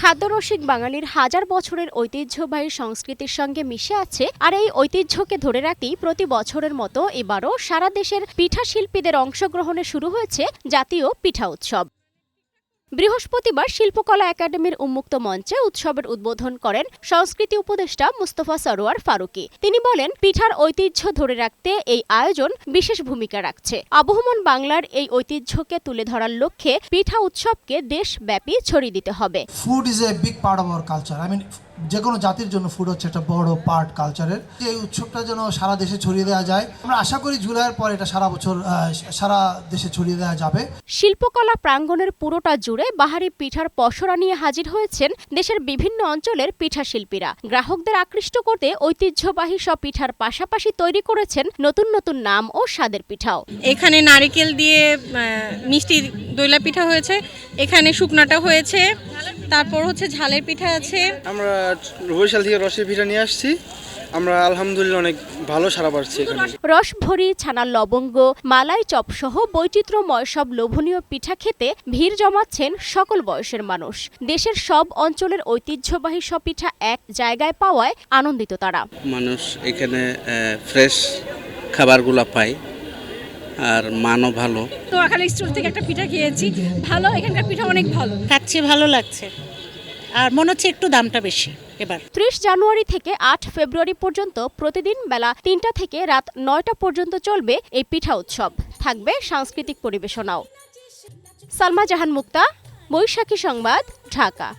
খাদ্যরসিক বাঙালির হাজার বছরের ঐতিহ্যবাহী সংস্কৃতির সঙ্গে মিশে আছে, আর এই ঐতিহ্যকে ধরে রাখতেই প্রতি বছরের মতো এবারও সারা দেশের পিঠা শিল্পীদের অংশগ্রহণে শুরু হয়েছে জাতীয় পিঠা উৎসব। বৃহস্পতিবার শিল্পকলা একাডেমির উন্মুক্ত মঞ্চে উৎসবের উদ্বোধন করেন সংস্কৃতি উপদেষ্টা মুস্তফা সরোয়ার ফারুকী। তিনি বলেন, পিঠার ঐতিহ্য ধরে রাখতে এই আয়োজন বিশেষ ভূমিকা রাখছে। আবহমান বাংলার এই ঐতিহ্যকে তুলে ধরার লক্ষ্যে পিঠা উৎসবকে দেশব্যাপী ছড়িয়ে দিতে হবে। Food is a big part of our culture. যে কোনো জাতির জন্য ফুড হচ্ছে একটা বড় পার্ট কালচারের। এই উৎসবটা যেন সারা দেশে ছড়িয়ে দেওয়া যায়। আমরা আশা করি জুলাইয়ের পর এটা সারা বছর সারা দেশে ছড়িয়ে দেওয়া যাবে। শিল্পকলা প্রাঙ্গণের পুরোটা জুড়ে বাহারি পিঠার পসরা নিয়ে হাজির হয়েছেন দেশের বিভিন্ন অঞ্চলের পিঠা শিল্পীরা। গ্রাহকদের আকৃষ্ট করতে ঐতিহ্যবাহী সব পিঠার পাশাপাশি তৈরি করেছেন নতুন নতুন নাম ও স্বাদের পিঠাও। এখানে নারকেল দিয়ে মিষ্টি দইলা পিঠা হয়েছে, এখানে শুকনাটা হয়েছে, তারপর হচ্ছে ঝালের পিঠা আছে। আমরা বরিশাল থেকে রসের পিঠা নিয়ে আসছি। আমরা আলহামদুলিল্লাহ অনেক ভালো সাড়া পাচ্ছি। রসভরি, ছানার লবঙ্গ, মালাই চপ সহ বৈচিত্র্যময় সব লোভনীয় পিঠা খেতে ভিড় জমাচ্ছেন সকল বয়সের মানুষ। দেশের সব অঞ্চলের ঐতিহ্যবাহী সব পিঠা এক জায়গায় পাওয়ায় আনন্দিত তারা। মানুষ এখানে ফ্রেশ খাবারগুলো পায় আর মানও ভালো। তো এখানে স্টোর থেকে একটা পিঠা খেয়েছি, ভালো, এখানকার পিঠা অনেক ভালো খাচ্ছি, ভালো লাগছে। আর মনে হচ্ছে একটু দামটা বেশি এবার। 30 জানুয়ারি থেকে 8 ফেব্রুয়ারি পর্যন্ত প্রতিদিন বেলা 3টা থেকে রাত 9টা পর্যন্ত চলবে এই পিঠা উৎসব। থাকবে সাংস্কৃতিক পরিবেশনাও। সালমা জাহান মুক্তা, বৈশাখী সংবাদ, ঢাকা।